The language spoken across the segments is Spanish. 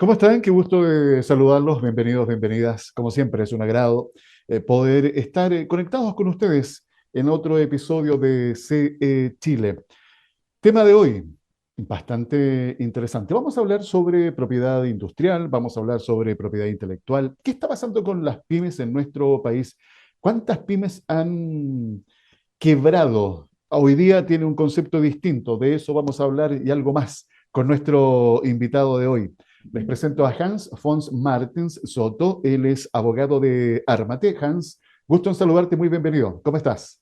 ¿Cómo están? Qué gusto de saludarlos. Bienvenidos, bienvenidas. Como siempre, es un agrado poder estar conectados con ustedes en otro episodio de CE Chile. Tema de hoy, bastante interesante. Vamos a hablar sobre propiedad industrial, vamos a hablar sobre propiedad intelectual. ¿Qué está pasando con las pymes en nuestro país? ¿Cuántas pymes han quebrado? Hoy día tiene un concepto distinto. De eso vamos a hablar y algo más con nuestro invitado de hoy. Les presento a Hans Fons Martins Soto. Él es abogado de Armate. Hans, gusto en saludarte. Muy bienvenido. ¿Cómo estás?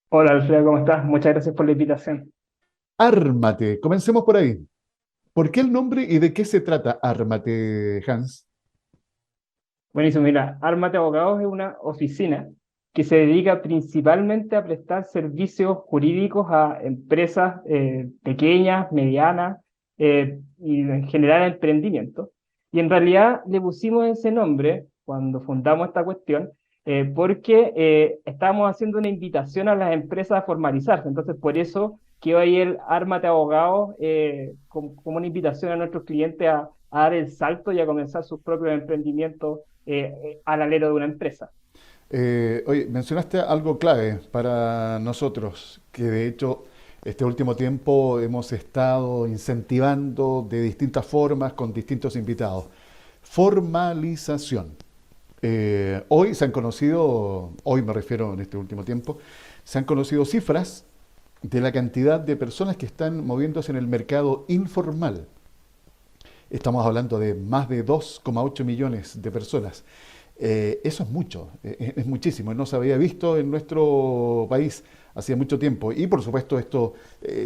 Hola Alfredo, ¿cómo estás? Muchas gracias por la invitación. Ármate. Comencemos por ahí. ¿Por qué el nombre y de qué se trata Ármate, Hans? Buenísimo, mira, Armate Abogados es una oficina que se dedica principalmente a prestar servicios jurídicos a empresas pequeñas, medianas y en general a emprendimientos. Y en realidad le pusimos ese nombre cuando fundamos esta cuestión porque estábamos haciendo una invitación a las empresas a formalizarse. Entonces, por eso quedó ahí el Ármate Abogados como una invitación a nuestros clientes a dar el salto y a comenzar sus propios emprendimientos al alero de una empresa. Oye, mencionaste algo clave para nosotros, que de hecho este último tiempo hemos estado incentivando de distintas formas con distintos invitados. Formalización. Hoy se han conocido, hoy me refiero en este último tiempo, se han conocido cifras de la cantidad de personas que están moviéndose en el mercado informal. Estamos hablando de más de 2,8 millones de personas. Eso es mucho, es muchísimo. No se había visto en nuestro país hacía mucho tiempo. Y por supuesto esto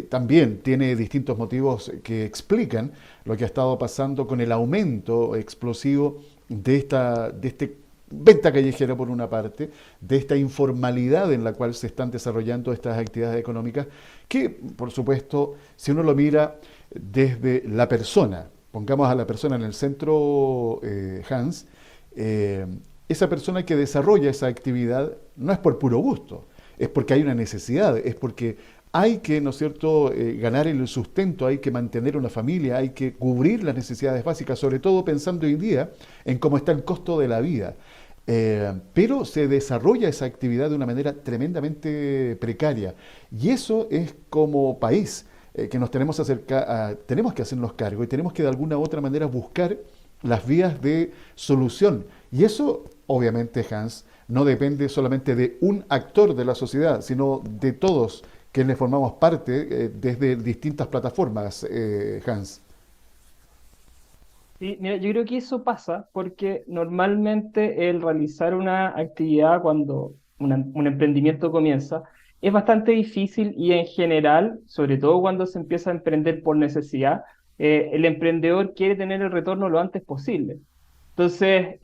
también tiene distintos motivos que explican lo que ha estado pasando con el aumento explosivo de este venta callejera por una parte, de esta informalidad en la cual se están desarrollando estas actividades económicas, que por supuesto, si uno lo mira desde la persona, pongamos a la persona en el centro, Hans, eh, esa persona que desarrolla esa actividad no es por puro gusto, es porque hay una necesidad, es porque hay que, ¿no es cierto?, ganar el sustento, hay que mantener una familia, hay que cubrir las necesidades básicas, sobre todo pensando hoy en día en cómo está el costo de la vida. Pero se desarrolla esa actividad de una manera tremendamente precaria. Y eso es como país que nos tenemos que hacernos cargo y tenemos que de alguna u otra manera buscar las vías de solución. Y eso, obviamente, Hans, no depende solamente de un actor de la sociedad, sino de todos quienes formamos parte desde distintas plataformas, Hans. Sí, mira, yo creo que eso pasa porque normalmente el realizar una actividad cuando un emprendimiento comienza es bastante difícil y en general, sobre todo cuando se empieza a emprender por necesidad, el emprendedor quiere tener el retorno lo antes posible. Entonces,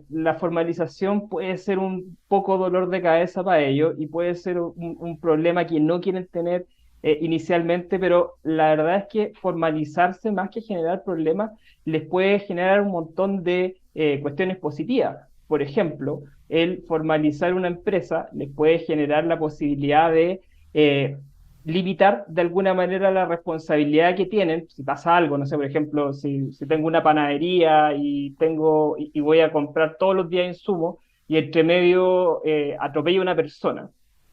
la formalización puede ser un poco dolor de cabeza para ellos y puede ser un problema que no quieren tener inicialmente, pero la verdad es que formalizarse más que generar problemas les puede generar un montón de cuestiones positivas. Por ejemplo, el formalizar una empresa les puede generar la posibilidad de eh, limitar de alguna manera la responsabilidad que tienen. Si pasa algo, no sé, por ejemplo, si tengo una panadería y voy a comprar todos los días insumos y entre medio atropello a una persona,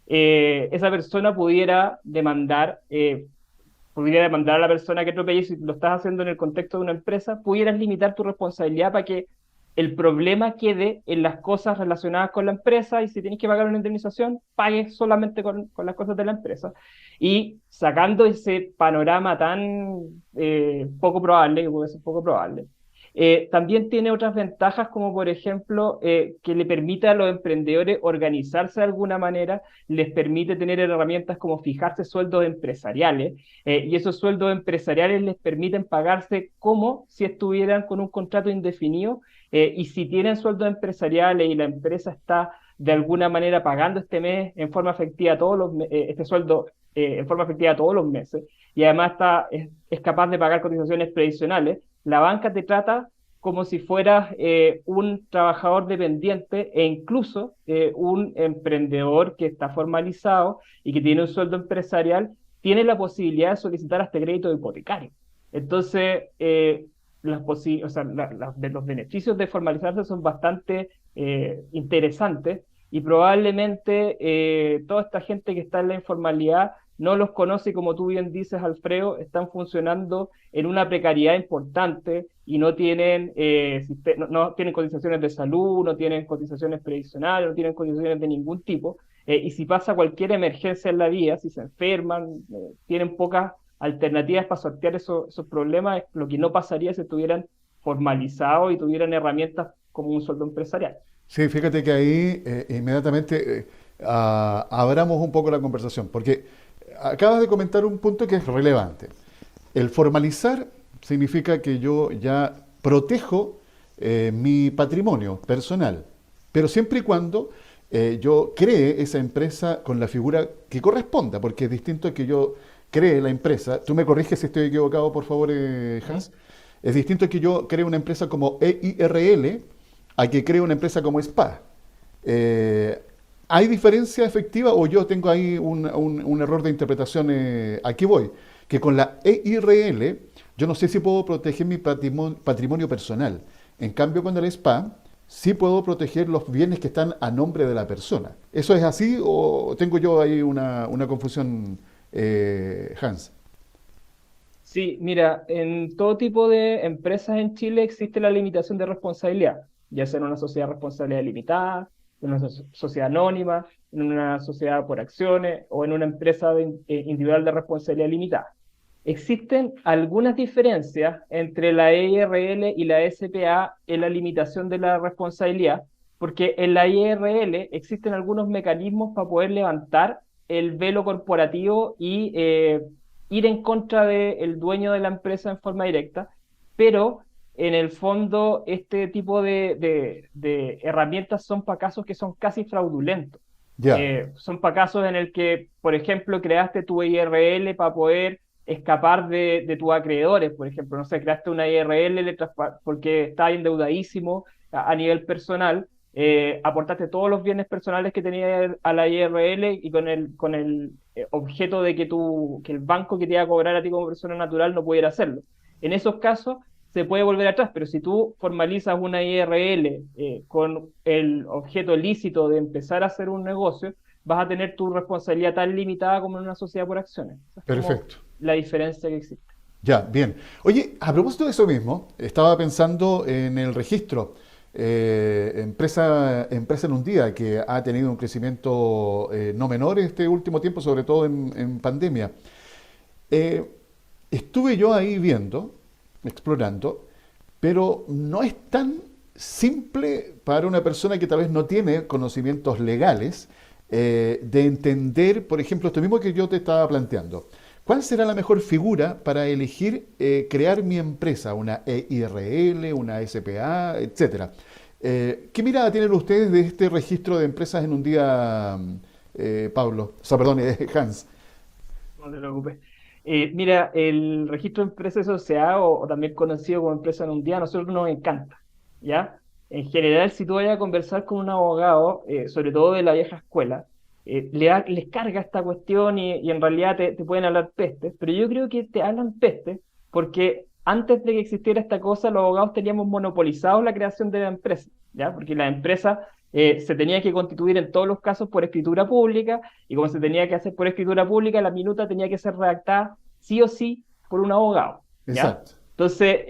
esa persona pudiera demandar a la persona que atropelló. Si lo estás haciendo en el contexto de una empresa, pudieras limitar tu responsabilidad para que el problema quede en las cosas relacionadas con la empresa y si tienes que pagar una indemnización, pagues solamente con las cosas de la empresa. Y sacando ese panorama tan poco probable, que puede ser poco probable, también tiene otras ventajas como por ejemplo que le permite a los emprendedores organizarse de alguna manera, les permite tener herramientas como fijarse sueldos empresariales y esos sueldos empresariales les permiten pagarse como si estuvieran con un contrato indefinido y si tienen sueldos empresariales y la empresa está de alguna manera pagando este mes en forma efectiva este sueldo en forma efectiva todos los meses y además es capaz de pagar cotizaciones previsionales, la banca te trata como si fueras un trabajador dependiente e incluso un emprendedor que está formalizado y que tiene un sueldo empresarial, tiene la posibilidad de solicitar hasta crédito hipotecario. Entonces, o sea, los beneficios de formalizarse son bastante interesantes y probablemente toda esta gente que está en la informalidad no los conoce y como tú bien dices, Alfredo, están funcionando en una precariedad importante y no tienen, no tienen cotizaciones de salud, no tienen cotizaciones previsionales, no tienen cotizaciones de ningún tipo. Y si pasa cualquier emergencia en la vida, si se enferman, tienen pocas alternativas para sortear esos problemas, es lo que no pasaría si estuvieran formalizados y tuvieran herramientas como un sueldo empresarial. Sí, fíjate que ahí inmediatamente abramos un poco la conversación, porque acabas de comentar un punto que es relevante. El formalizar significa que yo ya protejo mi patrimonio personal, pero siempre y cuando yo cree esa empresa con la figura que corresponda, porque es distinto a que yo cree la empresa. Tú me corriges si estoy equivocado, por favor, ¿Mm? Hans. Es distinto a que yo cree una empresa como EIRL a que cree una empresa como SPA. Eh, ¿Hay diferencia efectiva o yo tengo ahí un error de interpretación? Aquí voy, que con la EIRL yo no sé si puedo proteger mi patrimonio personal. En cambio, con el SPA sí puedo proteger los bienes que están a nombre de la persona. ¿Eso es así o tengo yo ahí una confusión, Hans? Sí, mira, en todo tipo de empresas en Chile existe la limitación de responsabilidad, ya sea en una sociedad de responsabilidad limitada, en una sociedad anónima, en una sociedad por acciones o en una empresa individual de responsabilidad limitada. Existen algunas diferencias entre la EIRL y la SPA en la limitación de la responsabilidad, porque en la EIRL existen algunos mecanismos para poder levantar el velo corporativo y ir en contra del dueño de la empresa en forma directa, pero en el fondo este tipo de herramientas son para casos que son casi fraudulentos. Ya, Son para casos en el que, por ejemplo, creaste tu IRL para poder escapar de tus acreedores, por ejemplo, no sé, creaste una IRL porque estás endeudadísimo a nivel personal, aportaste todos los bienes personales que tenía a la IRL y con el objeto de que el banco que te iba a cobrar a ti como persona natural no pudiera hacerlo. En esos casos se puede volver atrás, pero si tú formalizas una IRL con el objeto lícito de empezar a hacer un negocio, vas a tener tu responsabilidad tan limitada como en una sociedad por acciones. Esa es como perfecto. la diferencia que existe. Ya, bien. Oye, a propósito de eso mismo, estaba pensando en el registro. Empresa en un día que ha tenido un crecimiento no menor este último tiempo, sobre todo en pandemia. Eh, Estuve yo ahí viendo, explorando, pero no es tan simple para una persona que tal vez no tiene conocimientos legales de entender, por ejemplo, esto mismo que yo te estaba planteando. ¿Cuál será la mejor figura para elegir crear mi empresa? ¿Una EIRL, una SPA, etcétera? ¿Qué mirada tienen ustedes de este registro de empresas en un día, Pablo? O sea, perdón, Hans. No te preocupes. Mira, el registro de empresa asociada o también conocido como empresa en un día, a nosotros nos encanta, ¿ya? En general, si tú vayas a conversar con un abogado, sobre todo de la vieja escuela, les carga esta cuestión y en realidad te pueden hablar pestes, pero yo creo que te hablan pestes porque antes de que existiera esta cosa, los abogados teníamos monopolizado la creación de la empresa, ¿ya? Porque la empresa se tenía que constituir en todos los casos por escritura pública y como se tenía que hacer por escritura pública, la minuta tenía que ser redactada sí o sí por un abogado, ¿ya? Exacto. Entonces,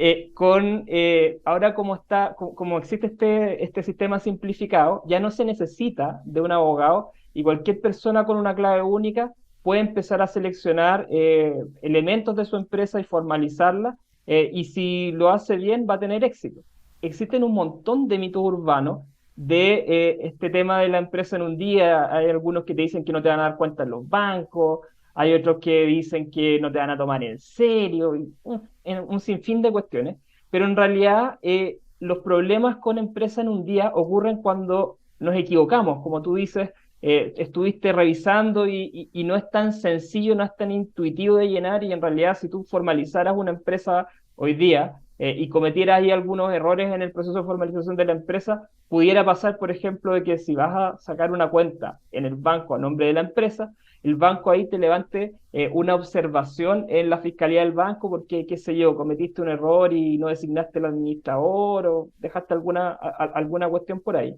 ahora como existe este sistema simplificado, ya no se necesita de un abogado y cualquier persona con una clave única puede empezar a seleccionar elementos de su empresa y formalizarla, y si lo hace bien va a tener éxito. Existen un montón de mitos urbanos de este tema de la empresa en un día. Hay algunos que te dicen que no te van a dar cuenta en los bancos, hay otros que dicen que no te van a tomar en serio, y un sinfín de cuestiones, pero en realidad los problemas con empresa en un día ocurren cuando nos equivocamos, como tú dices, estuviste revisando y no es tan sencillo, no es tan intuitivo de llenar y en realidad si tú formalizaras una empresa hoy día y cometieras ahí algunos errores en el proceso de formalización de la empresa, pudiera pasar, por ejemplo, de que si vas a sacar una cuenta en el banco a nombre de la empresa, el banco ahí te levante una observación en la fiscalía del banco porque, qué sé yo, cometiste un error y no designaste al administrador o dejaste alguna cuestión por ahí.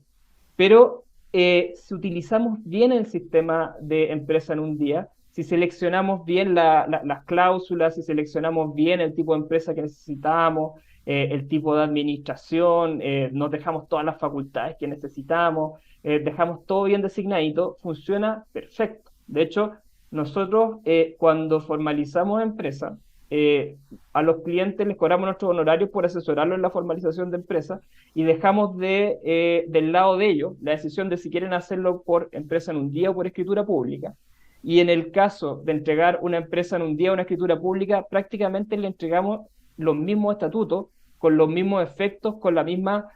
Pero si utilizamos bien el sistema de empresa en un día, si seleccionamos bien las cláusulas, si seleccionamos bien el tipo de empresa que necesitamos, el tipo de administración, nos dejamos todas las facultades que necesitamos, dejamos todo bien designadito, funciona perfecto. De hecho, nosotros cuando formalizamos empresa, eh, a los clientes les cobramos nuestros honorarios por asesorarlos en la formalización de empresa y dejamos del lado de ellos la decisión de si quieren hacerlo por empresa en un día o por escritura pública. Y en el caso de entregar una empresa en un día o una escritura pública, prácticamente le entregamos los mismos estatutos, con los mismos efectos, con la misma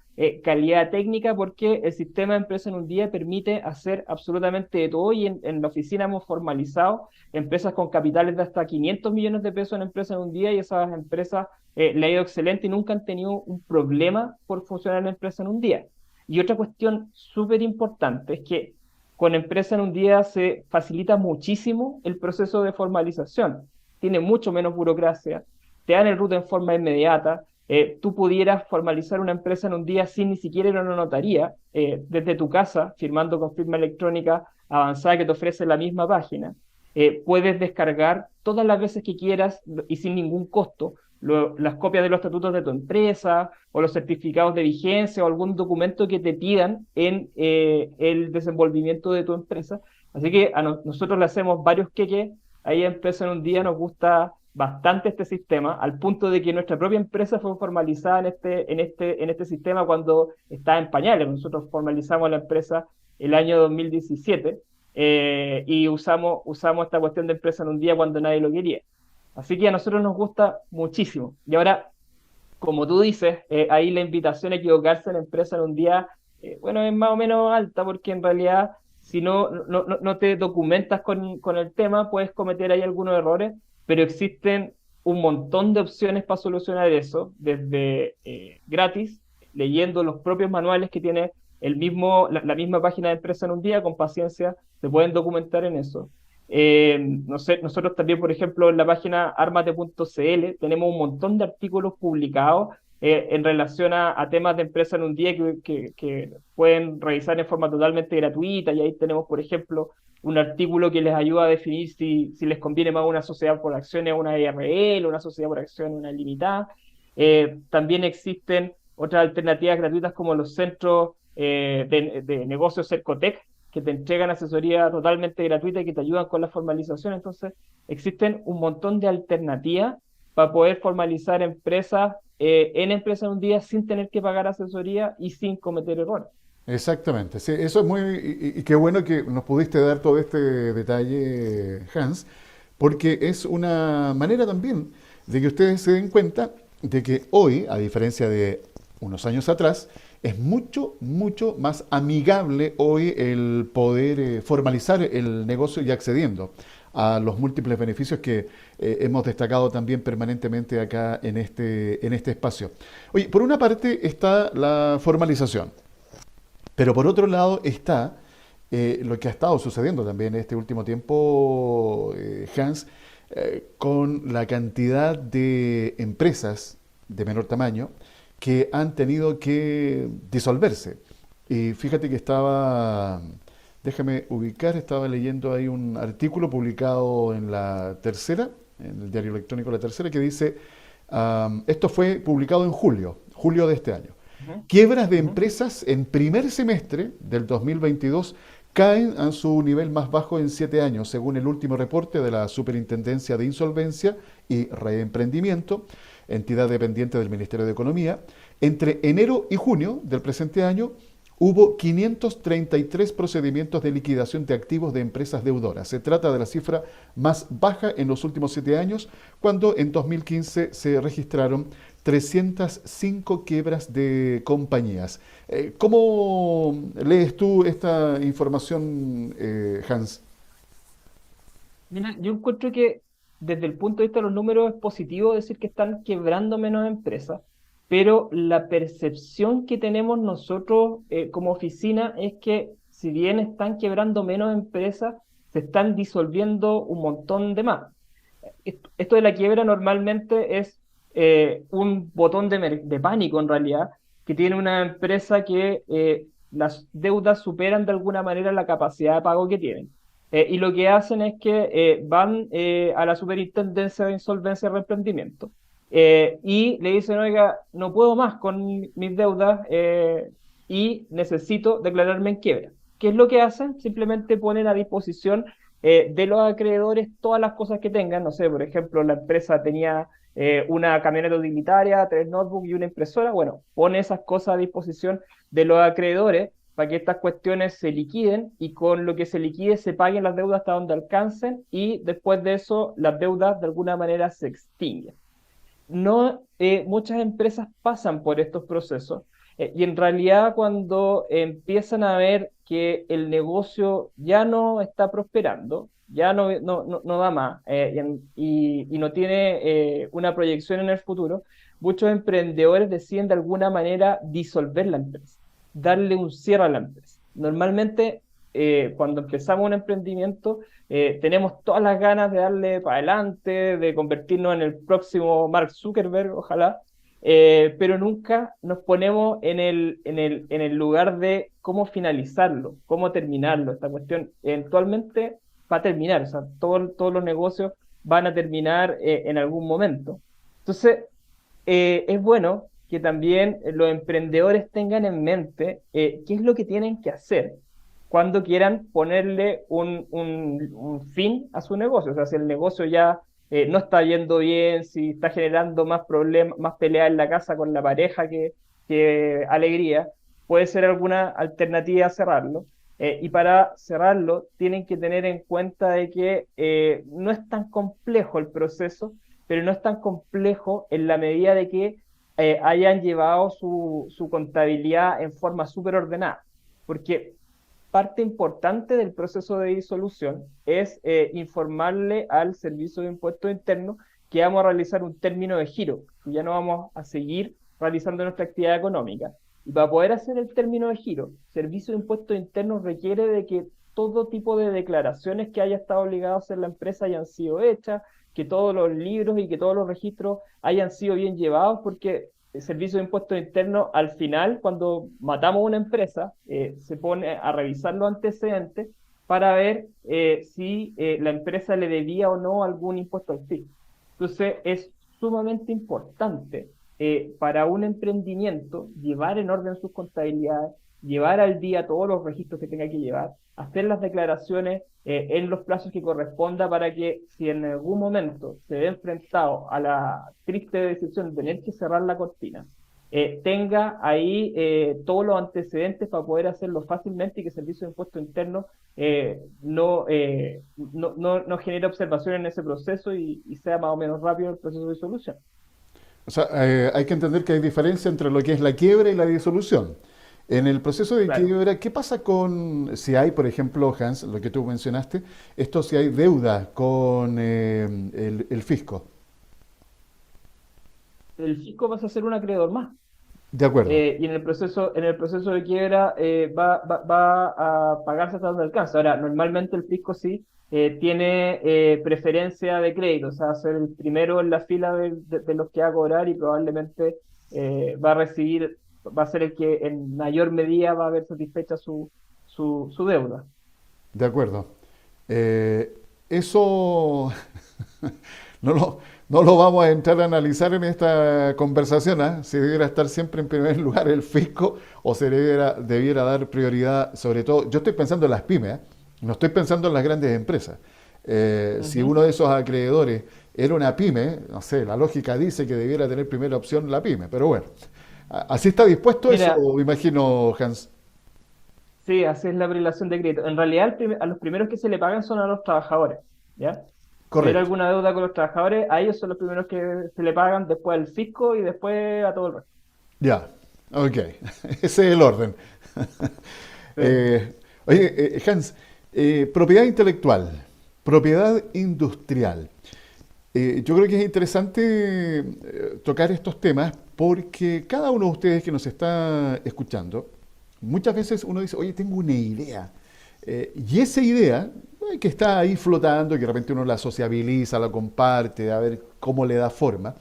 calidad técnica, porque el sistema de empresa en un día permite hacer absolutamente de todo y en la oficina hemos formalizado empresas con capitales de hasta 500 millones de pesos en empresa en un día y esas empresas le ha ido excelente y nunca han tenido un problema por funcionar la empresa en un día. Y otra cuestión súper importante es que con empresa en un día se facilita muchísimo el proceso de formalización. Tiene mucho menos burocracia, te dan el RUT en forma inmediata. Tú pudieras formalizar una empresa en un día sin ni siquiera ir a una notaría, desde tu casa, firmando con firma electrónica avanzada que te ofrece la misma página. Puedes descargar todas las veces que quieras y sin ningún costo las copias de los estatutos de tu empresa o los certificados de vigencia o algún documento que te pidan en el desenvolvimiento de tu empresa. Así que nosotros le hacemos varios queques. Ahí en Empresa en un Día nos gusta bastante este sistema, al punto de que nuestra propia empresa fue formalizada en este sistema cuando estaba en pañales. Nosotros formalizamos la empresa el año 2017 y usamos esta cuestión de empresa en un día cuando nadie lo quería. Así que a nosotros nos gusta muchísimo. Y ahora, como tú dices, ahí la invitación a equivocarse en la empresa en un día, bueno, es más o menos alta porque en realidad si no te documentas con el tema, puedes cometer ahí algunos errores, pero existen un montón de opciones para solucionar eso, desde gratis, leyendo los propios manuales que tiene la misma página de empresa en un día, con paciencia, se pueden documentar en eso. No sé, nosotros también, por ejemplo, en la página armate.cl tenemos un montón de artículos publicados en relación a temas de empresa en un día que pueden revisar en forma totalmente gratuita. Y ahí tenemos, por ejemplo, un artículo que les ayuda a definir si les conviene más una sociedad por acciones, una IRL, una sociedad por acciones, una limitada. También existen otras alternativas gratuitas como los centros de negocios Cercotec, que te entregan asesoría totalmente gratuita y que te ayudan con la formalización. Entonces, existen un montón de alternativas para poder formalizar empresas en empresa en un día sin tener que pagar asesoría y sin cometer errores. Exactamente, sí, eso es muy, y qué bueno que nos pudiste dar todo este detalle, Hans, porque es una manera también de que ustedes se den cuenta de que hoy, a diferencia de unos años atrás, es mucho, mucho más amigable hoy el poder formalizar el negocio y accediendo a los múltiples beneficios que hemos destacado también permanentemente acá en este espacio. Oye, por una parte está la formalización, pero por otro lado está lo que ha estado sucediendo también en este último tiempo, Hans, con la cantidad de empresas de menor tamaño que han tenido que disolverse. Y fíjate que déjame ubicar, estaba leyendo ahí un artículo publicado en La Tercera, en el diario electrónico La Tercera, que dice, esto fue publicado en julio de este año. Ujú, Quiebras de ujú. empresas en primer semestre del 2022 caen a su nivel más bajo en 7 años, según el último reporte de la Superintendencia de Insolvencia y Reemprendimiento, entidad dependiente del Ministerio de Economía. Entre enero y junio del presente año hubo 533 procedimientos de liquidación de activos de empresas deudoras. Se trata de la cifra más baja en los últimos 7 años, cuando en 2015 se registraron 305 quiebras de compañías. ¿Cómo lees tú esta información, Hans? Mira, yo encuentro que desde el punto de vista de los números es positivo decir que están quebrando menos empresas, pero la percepción que tenemos nosotros como oficina es que si bien están quebrando menos empresas, se están disolviendo un montón de más. Esto de la quiebra normalmente es un botón de pánico en realidad, que tiene una empresa que las deudas superan de alguna manera la capacidad de pago que tienen. Y lo que hacen es que van a la Superintendencia de Insolvencia y Reemprendimiento y le dicen, oiga, no puedo más con mis deudas y necesito declararme en quiebra. ¿Qué es lo que hacen? Simplemente ponen a disposición de los acreedores todas las cosas que tengan. No sé, por ejemplo, la empresa tenía una camioneta utilitaria, 3 notebooks y una impresora. Bueno, pone esas cosas a disposición de los acreedores para que estas cuestiones se liquiden y con lo que se liquide se paguen las deudas hasta donde alcancen y después de eso las deudas de alguna manera se extinguen. No, muchas empresas pasan por estos procesos y en realidad cuando empiezan a ver que el negocio ya no está prosperando, ya no da más y no tiene una proyección en el futuro, muchos emprendedores deciden de alguna manera disolver la empresa, darle un cierre a la empresa. Normalmente cuando empezamos un emprendimiento tenemos todas las ganas de darle para adelante, de convertirnos en el próximo Mark Zuckerberg, ojalá, pero nunca nos ponemos en el lugar de cómo finalizarlo, cómo terminarlo. Esta cuestión eventualmente va a terminar, o sea, todos los negocios van a terminar en algún momento. Entonces, es bueno que también los emprendedores tengan en mente qué es lo que tienen que hacer cuando quieran ponerle un fin a su negocio. O sea, si el negocio ya no está yendo bien, si está generando más problemas, más peleas en la casa con la pareja que alegría, puede ser alguna alternativa a cerrarlo. Y para cerrarlo, tienen que tener en cuenta de que no es tan complejo el proceso, pero no es tan complejo en la medida de que hayan llevado su contabilidad en forma súper ordenada. Porque parte importante del proceso de disolución es informarle al Servicio de Impuestos Internos que vamos a realizar un término de giro, que ya no vamos a seguir realizando nuestra actividad económica. Y para poder hacer el término de giro, Servicio de Impuestos Internos requiere de que todo tipo de declaraciones que haya estado obligado a hacer la empresa hayan sido hechas, que todos los libros y que todos los registros hayan sido bien llevados, porque el Servicio de Impuestos Internos, al final, cuando matamos una empresa, se pone a revisar los antecedentes para ver si la empresa le debía o no algún impuesto al fisco. Entonces, es sumamente importante para un emprendimiento llevar en orden sus contabilidades, llevar al día todos los registros que tenga que llevar, hacer las declaraciones en los plazos que corresponda para que si en algún momento se ve enfrentado a la triste decisión de tener que cerrar la cortina, tenga ahí todos los antecedentes para poder hacerlo fácilmente y que el Servicio de Impuestos Internos no genere observaciones en ese proceso y sea más o menos rápido el proceso de solución. O sea, hay que entender que hay diferencia entre lo que es la quiebra y la disolución. En el proceso de Claro. quiebra, ¿qué pasa con si hay, por ejemplo, Hans, lo que tú mencionaste, esto si hay deuda con el fisco? El fisco pasa a ser un acreedor más. De acuerdo. Y en el proceso de quiebra va a pagarse hasta donde alcanza. Ahora, normalmente el fisco sí tiene preferencia de crédito, o sea, va a ser el primero en la fila de los que va a cobrar y probablemente va a recibir, va a ser el que en mayor medida va a ver satisfecha su deuda. De acuerdo. Eso no no lo vamos a entrar a analizar en esta conversación, ¿ah? Si debiera estar siempre en primer lugar el fisco o se debiera dar prioridad, sobre todo, yo estoy pensando en las pymes, ¿ah? No estoy pensando en las grandes empresas. Si Ujú. uno de esos acreedores era una pyme, no sé, la lógica dice que debiera tener primera opción la pyme, pero bueno, así está dispuesto eso, Mira, me imagino, Hans. sí, así es la prelación de crédito. En realidad, a los primeros que se le pagan son a los trabajadores, ¿ya? Si hubiera Correcto. alguna deuda con los trabajadores, a ellos son los primeros que se le pagan, después al fisco y después a todo el resto. Ya, ok, ese es el orden. Sí. Oye, Hans, propiedad intelectual, propiedad industrial. Yo creo que es interesante tocar estos temas porque cada uno de ustedes que nos está escuchando, muchas veces uno dice, oye, tengo una idea. Y esa idea, que está ahí flotando y que de repente uno la sociabiliza, la comparte, a ver cómo le da forma.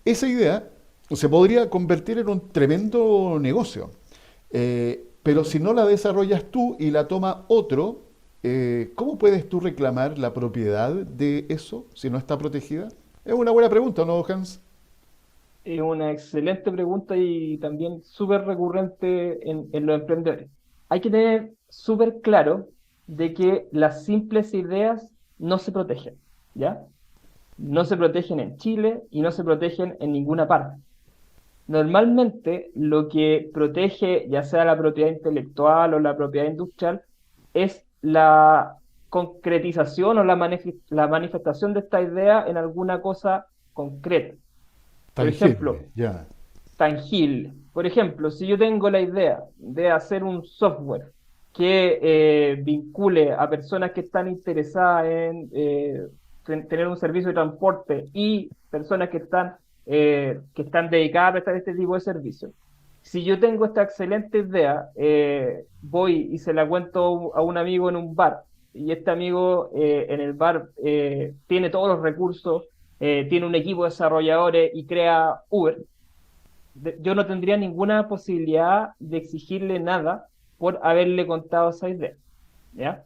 Esa idea se podría convertir en un tremendo negocio. Pero si no la desarrollas tú y la toma otro, ¿cómo puedes tú reclamar la propiedad de eso si no está protegida? Es una buena pregunta, ¿no, Hans? Es una excelente pregunta y también súper recurrente en los emprendedores. Hay que tener súper claro de que las simples ideas no se protegen, ¿ya? No se protegen en Chile y no se protegen en ninguna parte. Normalmente lo que protege, ya sea la propiedad intelectual o la propiedad industrial, es la concretización o la manifestación de esta idea en alguna cosa concreta. Por ejemplo, Tangible, ya. tangible. Por ejemplo, si yo tengo la idea de hacer un software que vincule a personas que están interesadas en tener un servicio de transporte y personas que están dedicadas a prestar este tipo de servicios. Si yo tengo esta excelente idea, voy y se la cuento a un amigo en un bar, y este amigo en el bar tiene todos los recursos, tiene un equipo de desarrolladores y crea Uber. Yo no tendría ninguna posibilidad de exigirle nada por haberle contado esa idea, ¿ya?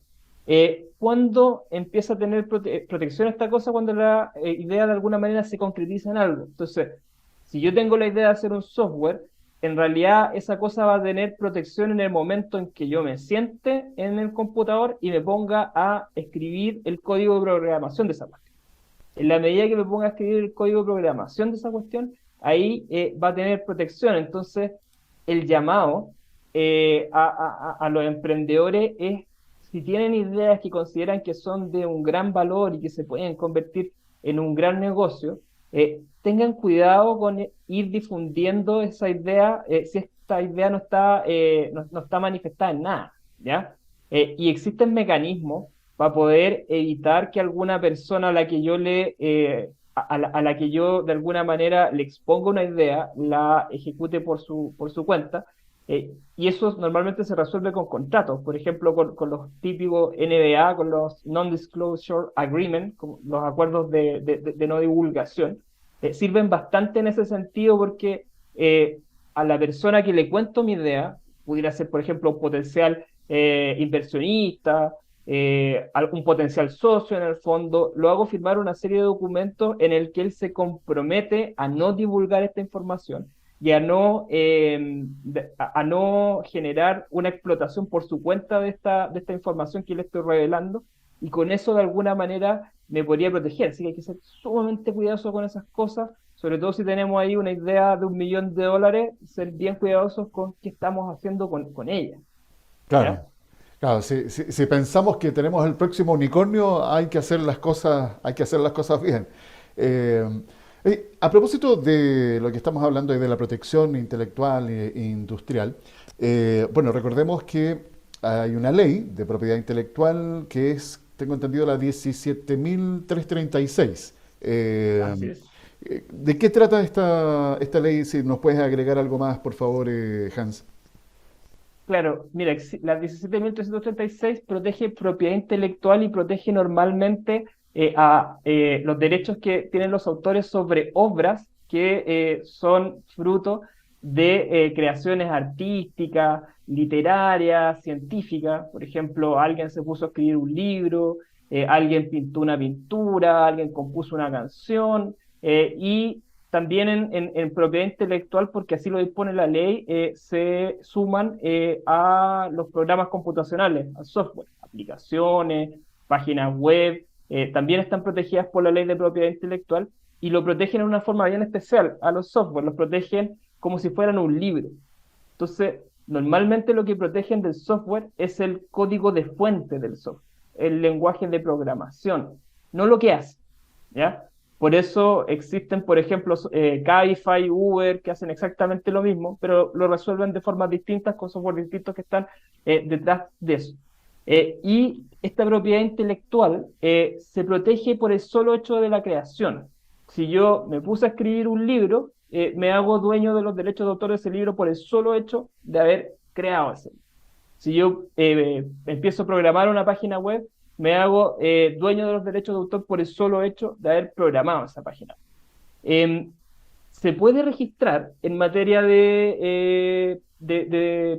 ¿Cuándo empieza a tener protección esta cosa? Cuando la idea de alguna manera se concretiza en algo. Entonces, si yo tengo la idea de hacer un software, en realidad esa cosa va a tener protección en el momento en que yo me siente en el computador y me ponga a escribir el código de programación de esa cuestión. En la medida que me ponga a escribir el código de programación de esa cuestión, ahí va a tener protección. Entonces, el llamado a los emprendedores es, si tienen ideas que consideran que son de un gran valor y que se pueden convertir en un gran negocio, tengan cuidado con ir difundiendo esa idea si esta idea no está manifestada en nada, ¿ya? Y existen mecanismos para poder evitar que alguna persona a la que a la que yo de alguna manera le exponga una idea, la ejecute por su cuenta. Y eso normalmente se resuelve con contratos, por ejemplo, con los típicos NBA, con los Non-Disclosure Agreement, con los acuerdos de no divulgación. Sirven bastante en ese sentido porque a la persona que le cuento mi idea, pudiera ser, por ejemplo, un potencial inversionista, algún potencial socio en el fondo, lo hago firmar una serie de documentos en el que él se compromete a no divulgar esta información y a no generar una explotación por su cuenta de esta información que le estoy revelando, y con eso de alguna manera me podría proteger. Así que hay que ser sumamente cuidadoso con esas cosas, sobre todo si tenemos ahí una idea de $1 millón, ser bien cuidadosos con qué estamos haciendo con ella, Claro, ¿ya? claro. Si pensamos que tenemos el próximo unicornio, hay que hacer las cosas bien. Eh, a propósito de lo que estamos hablando y de la protección intelectual e industrial, bueno, recordemos que hay una ley de propiedad intelectual que es, tengo entendido, la 17.336. Así es. ¿De qué trata esta ley? Si nos puedes agregar algo más, por favor, Hans. Claro, mira, la 17.336 protege propiedad intelectual y protege normalmente los derechos que tienen los autores sobre obras que son fruto de creaciones artísticas, literarias, científicas. Por ejemplo, alguien se puso a escribir un libro, alguien pintó una pintura, alguien compuso una canción, y también en propiedad intelectual, porque así lo dispone la ley, se suman a los programas computacionales, al software, aplicaciones, páginas web, también están protegidas por la ley de propiedad intelectual y lo protegen de una forma bien especial a los software, los protegen como si fueran un libro. Entonces, normalmente lo que protegen del software es el código de fuente del software, el lenguaje de programación, no lo que hace, ¿ya? Por eso existen, por ejemplo, Cabify, Uber, que hacen exactamente lo mismo, pero lo resuelven de formas distintas, con software distintos que están detrás de eso. Y esta propiedad intelectual se protege por el solo hecho de la creación. Si yo me puse a escribir un libro, me hago dueño de los derechos de autor de ese libro por el solo hecho de haber creado ese libro. Si yo empiezo a programar una página web, me hago dueño de los derechos de autor por el solo hecho de haber programado esa página. Em, Se puede registrar en materia de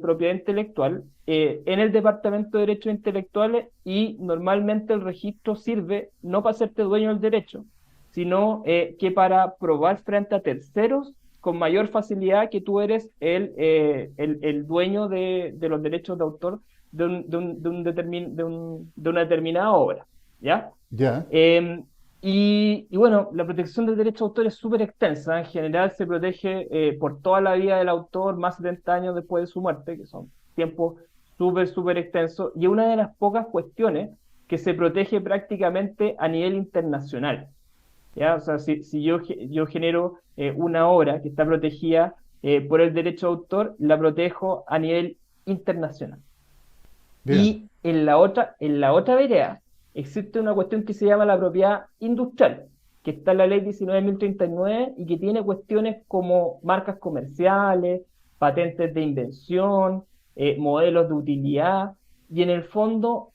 propiedad intelectual en el Departamento de Derechos Intelectuales, y normalmente el registro sirve no para hacerte dueño del derecho, sino que para probar frente a terceros con mayor facilidad que tú eres el dueño de los derechos de autor de una determinada obra, ¿ya? Ya, Eh, y bueno, la protección del derecho de autor es súper extensa. En general se protege por toda la vida del autor, más de 70 años después de su muerte, que son tiempos súper extensos, y es una de las pocas cuestiones que se protege prácticamente a nivel internacional. ¿Ya? O sea, si yo genero una obra que está protegida por el derecho de autor, la protejo a nivel internacional. bien. Y en la otra vereda existe una cuestión que se llama la propiedad industrial, que está en la ley 19.039 y que tiene cuestiones como marcas comerciales, patentes de invención, modelos de utilidad, y en el fondo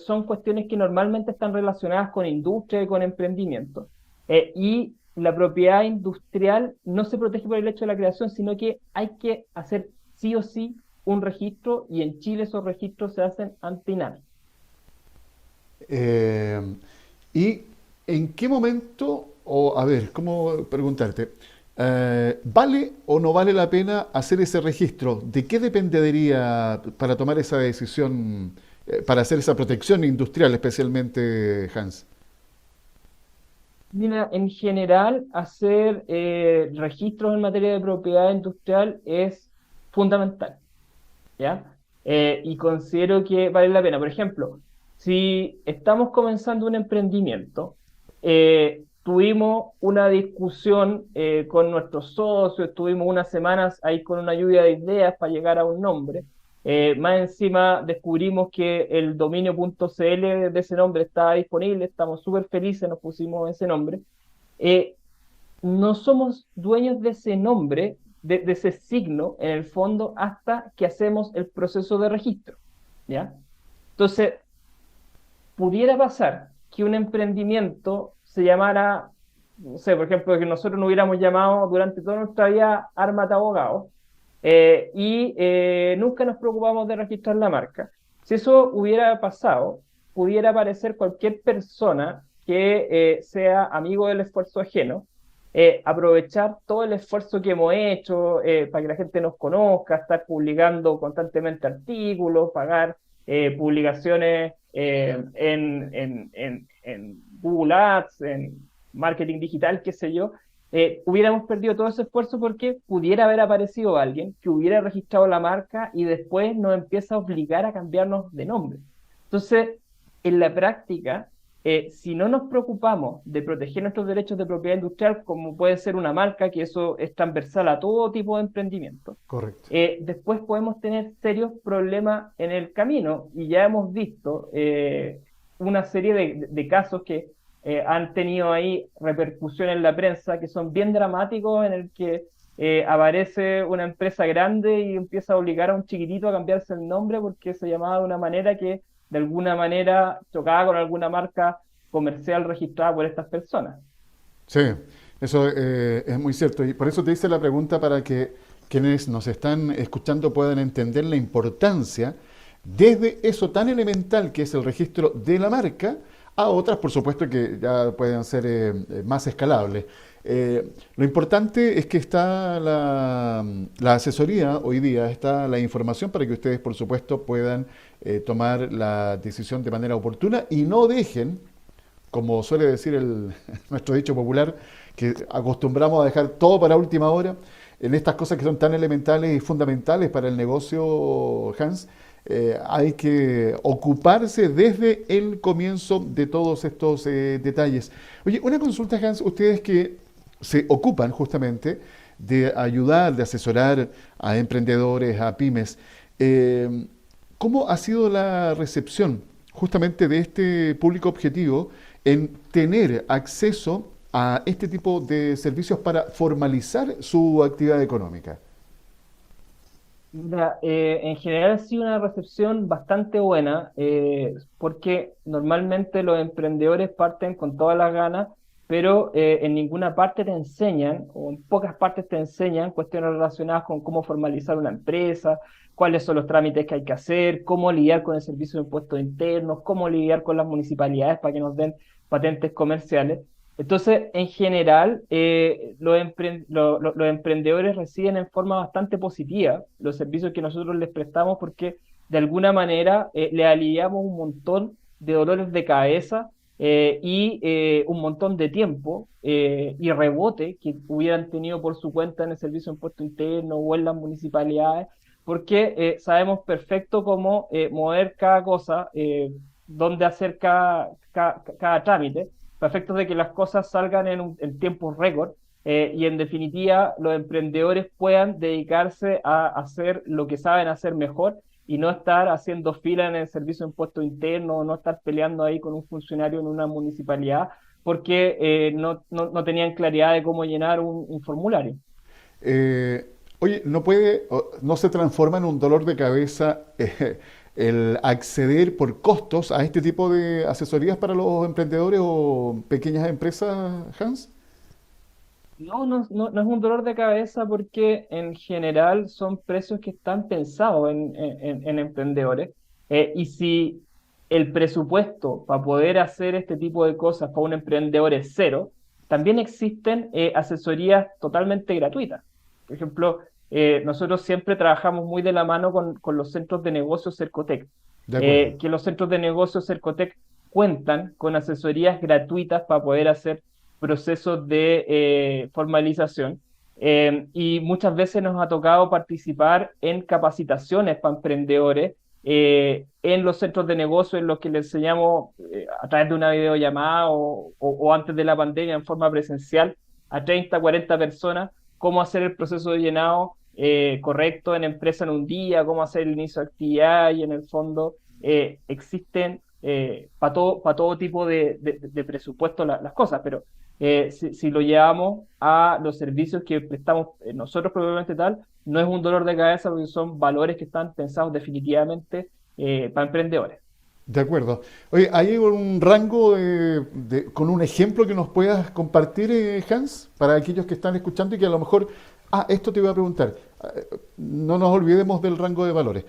son cuestiones que normalmente están relacionadas con industria y con emprendimiento. Y la propiedad industrial no se protege por el hecho de la creación, sino que hay que hacer sí o sí un registro, y en Chile esos registros se hacen ante INAVI. Eh, ¿Y en qué momento, o a ver, cómo preguntarte, ¿vale o no vale la pena hacer ese registro? ¿De qué dependería para tomar esa decisión, para hacer esa protección industrial especialmente, Hans? Mira, en general, hacer registros en materia de propiedad industrial es fundamental, ¿ya? Y considero que vale la pena. Por ejemplo, si estamos comenzando un emprendimiento, tuvimos una discusión con nuestros socios, tuvimos unas semanas ahí con una lluvia de ideas para llegar a un nombre. Más encima descubrimos que el dominio.cl de ese nombre estaba disponible, estamos súper felices, nos pusimos ese nombre. Eh, no somos dueños de ese nombre, de ese signo, en el fondo, hasta que hacemos el proceso de registro, ¿ya? Entonces, pudiera pasar que un emprendimiento se llamara, no sé, por ejemplo, que nosotros nos hubiéramos llamado durante toda nuestra vida Ármate Abogado, y nunca nos preocupamos de registrar la marca. Si eso hubiera pasado, pudiera aparecer cualquier persona que sea amigo del esfuerzo ajeno, aprovechar todo el esfuerzo que hemos hecho para que la gente nos conozca, estar publicando constantemente artículos, pagar publicaciones en Google Ads, en marketing digital, qué sé yo. Hubiéramos perdido todo ese esfuerzo porque pudiera haber aparecido alguien que hubiera registrado la marca y después nos empieza a obligar a cambiarnos de nombre. Entonces, en la práctica, si no nos preocupamos de proteger nuestros derechos de propiedad industrial, como puede ser una marca, que eso es transversal a todo tipo de emprendimiento, Correcto. después podemos tener serios problemas en el camino, y ya hemos visto una serie de casos que han tenido ahí repercusión en la prensa, que son bien dramáticos, en el que aparece una empresa grande y empieza a obligar a un chiquitito a cambiarse el nombre porque se llamaba de una manera que de alguna manera chocaba con alguna marca comercial registrada por estas personas. Sí, eso es muy cierto. Y por eso te hice la pregunta para que quienes nos están escuchando puedan entender la importancia desde eso tan elemental que es el registro de la marca a otras, por supuesto, que ya pueden ser más escalables. Lo importante es que está la asesoría hoy día, está la información para que ustedes, por supuesto, puedan tomar la decisión de manera oportuna y no dejen, como suele decir nuestro dicho popular, que acostumbramos a dejar todo para última hora, en estas cosas que son tan elementales y fundamentales para el negocio, Hans, hay que ocuparse desde el comienzo de todos estos detalles. Oye, una consulta, Hans, ustedes que se ocupan justamente de ayudar, de asesorar a emprendedores, a pymes, ¿cómo ha sido la recepción justamente de este público objetivo en tener acceso a este tipo de servicios para formalizar su actividad económica? Mira, en general ha sido una recepción bastante buena, porque normalmente los emprendedores parten con todas las ganas, pero en ninguna parte te enseñan, o en pocas partes te enseñan cuestiones relacionadas con cómo formalizar una empresa, cuáles son los trámites que hay que hacer, cómo lidiar con el servicio de impuestos internos, cómo lidiar con las municipalidades para que nos den patentes comerciales. Entonces, en general, los emprendedores reciben en forma bastante positiva los servicios que nosotros les prestamos porque de alguna manera le aliviamos un montón de dolores de cabeza y un montón de tiempo y rebote que hubieran tenido por su cuenta en el servicio de impuesto interno o en las municipalidades, porque sabemos perfecto cómo mover cada cosa, dónde hacer cada trámite para efectos de que las cosas salgan en tiempos récord y en definitiva los emprendedores puedan dedicarse a hacer lo que saben hacer mejor y no estar haciendo fila en el servicio de impuesto interno o no estar peleando ahí con un funcionario en una municipalidad porque no tenían claridad de cómo llenar un formulario. Oye, no se transforma en un dolor de cabeza el acceder por costos a este tipo de asesorías para los emprendedores o pequeñas empresas, Hans? No es un dolor de cabeza porque en general son precios que están pensados en emprendedores. Y si el presupuesto para poder hacer este tipo de cosas para un emprendedor es cero, también existen asesorías totalmente gratuitas. Por ejemplo, nosotros siempre trabajamos muy de la mano con los centros de negocios Cercotec, De acuerdo. que los centros de negocios Cercotec cuentan con asesorías gratuitas para poder hacer procesos de formalización. Y muchas veces nos ha tocado participar en capacitaciones para emprendedores en los centros de negocio en los que les enseñamos a través de una videollamada o antes de la pandemia en forma presencial a 30 40 personas cómo hacer el proceso de llenado correcto en empresa en un día, cómo hacer el inicio de actividad y en el fondo existen para todo tipo de presupuesto las cosas, pero si lo llevamos a los servicios que prestamos nosotros propiamente tal, no es un dolor de cabeza porque son valores que están pensados definitivamente para emprendedores. De acuerdo. Oye, ¿hay un rango con un ejemplo que nos puedas compartir, Hans, para aquellos que están escuchando y que a lo mejor, esto te iba a preguntar, no nos olvidemos del rango de valores.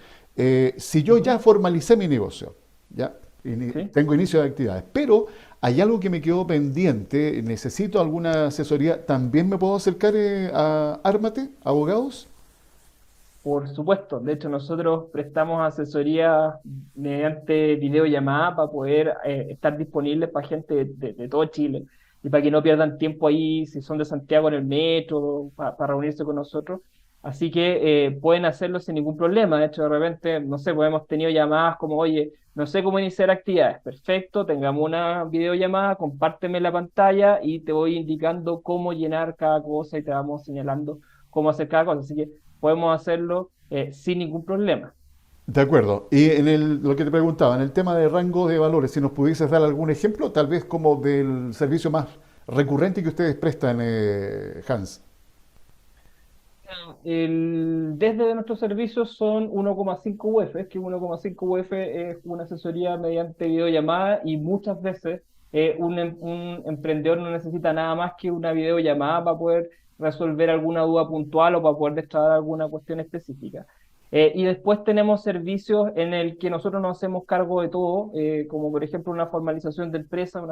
Si yo Ujú. ya formalicé mi negocio, ya ¿Sí? tengo inicio de actividades, pero hay algo que me quedó pendiente, necesito alguna asesoría, ¿también me puedo acercar a Ármate, abogados? Por supuesto, de hecho nosotros prestamos asesoría mediante videollamada para poder estar disponibles para gente de todo Chile y para que no pierdan tiempo ahí si son de Santiago en el metro para reunirse con nosotros. Así que pueden hacerlo sin ningún problema. De hecho, de repente, no sé, pues hemos tenido llamadas como, oye, no sé cómo iniciar actividades. Perfecto, tengamos una videollamada, compárteme la pantalla y te voy indicando cómo llenar cada cosa y te vamos señalando cómo hacer cada cosa. Así que podemos hacerlo sin ningún problema. De acuerdo. Y lo que te preguntaba, en el tema de rango de valores, si nos pudieses dar algún ejemplo, tal vez como del servicio más recurrente que ustedes prestan, Hans. Desde nuestros servicios son 1,5 UF, que 1,5 UF es una asesoría mediante videollamada y muchas veces un emprendedor no necesita nada más que una videollamada para poder resolver alguna duda puntual o para poder destrabar alguna cuestión específica. Y después tenemos servicios en el que nosotros nos hacemos cargo de todo, como por ejemplo una formalización de empresa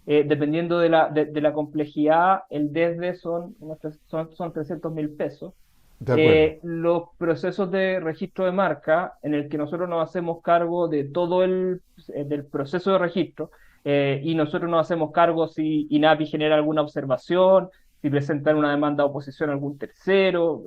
dependiendo de la complejidad, el desde son 300.000 pesos. De acuerdo. Los procesos de registro de marca, en el que nosotros nos hacemos cargo de todo del proceso de registro, y nosotros nos hacemos cargo si INAPI genera alguna observación, si presentan una demanda de oposición a algún tercero,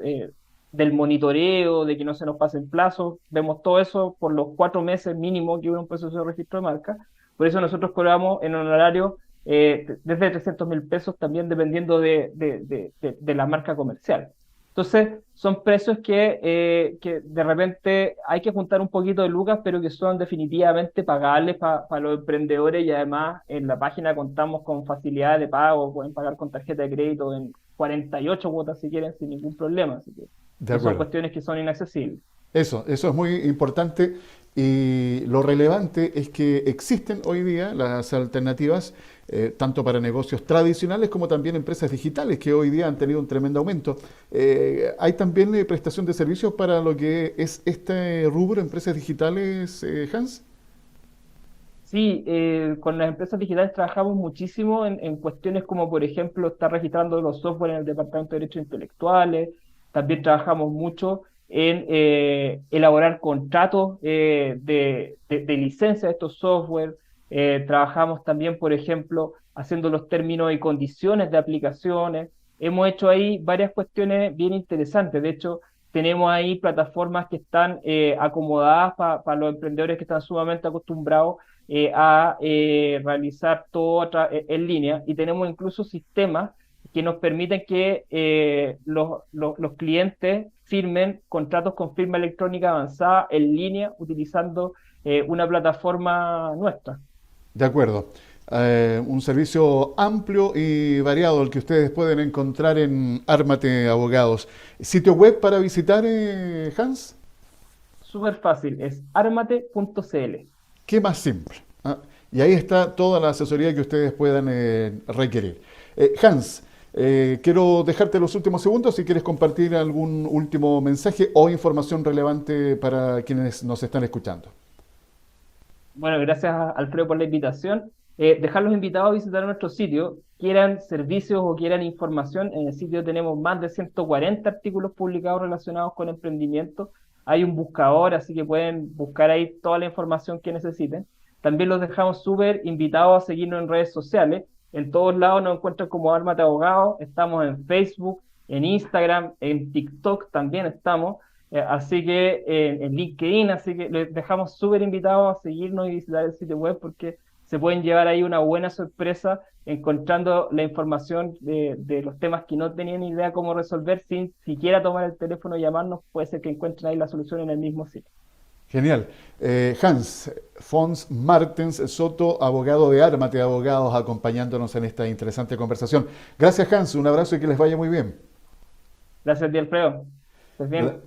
del monitoreo, de que no se nos pase el plazo, vemos todo eso por los 4 meses mínimo que dura un proceso de registro de marca. Por eso nosotros cobramos en un horario desde 300.000 pesos, también dependiendo de la marca comercial. Entonces, son precios que de repente hay que juntar un poquito de lucas, pero que son definitivamente pagables para los emprendedores y además en la página contamos con facilidades de pago, pueden pagar con tarjeta de crédito en 48 cuotas si quieren sin ningún problema. Así que De no son acuerdo. cuestiones que son inaccesibles. Eso es muy importante y lo relevante es que existen hoy día las alternativas, tanto para negocios tradicionales como también empresas digitales, que hoy día han tenido un tremendo aumento. Hay también prestación de servicios para lo que es este rubro, empresas digitales, Hans. Sí, con las empresas digitales trabajamos muchísimo en cuestiones como, por ejemplo, estar registrando los software en el Departamento de Derechos Intelectuales. También trabajamos mucho en elaborar contratos de licencia de estos software. Trabajamos también, por ejemplo, haciendo los términos y condiciones de aplicaciones. Hemos hecho ahí varias cuestiones bien interesantes. De hecho, tenemos ahí plataformas que están acomodadas para los emprendedores que están sumamente acostumbrados a realizar todo en línea, y tenemos incluso sistemas que nos permiten que los clientes firmen contratos con firma electrónica avanzada en línea utilizando una plataforma nuestra. De acuerdo. Un servicio amplio y variado el que ustedes pueden encontrar en Ármate Abogados. ¿Sitio web para visitar, Hans? Súper fácil, es armate.cl. ¿Qué más simple? ¿Ah? Y ahí está toda la asesoría que ustedes puedan requerir. Hans, quiero dejarte los últimos segundos si quieres compartir algún último mensaje o información relevante para quienes nos están escuchando. Bueno, gracias Alfredo por la invitación. Dejarlos invitados a visitar nuestro sitio, quieran servicios o quieran información. En el sitio tenemos más de 140 artículos publicados relacionados con emprendimiento. Hay un buscador, así que pueden buscar ahí toda la información que necesiten. También los dejamos súper invitados a seguirnos en redes sociales. En todos lados nos encuentran como Ármate Abogado. Estamos en Facebook, en Instagram, en TikTok también estamos. Así que en LinkedIn, así que les dejamos súper invitados a seguirnos y visitar el sitio web porque se pueden llevar ahí una buena sorpresa encontrando la información de los temas que no tenían idea cómo resolver sin siquiera tomar el teléfono y llamarnos. Puede ser que encuentren ahí la solución en el mismo sitio. Genial. Hans Fons Martens Soto, abogado de Ármate Abogados, acompañándonos en esta interesante conversación. Gracias, Hans. Un abrazo y que les vaya muy bien. Gracias a ti, Alfredo. Estés Re- bien.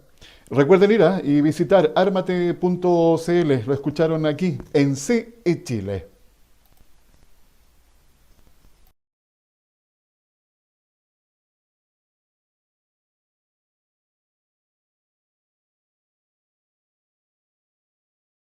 Recuerden ir y visitar armate.cl. Lo escucharon aquí en CE Chile.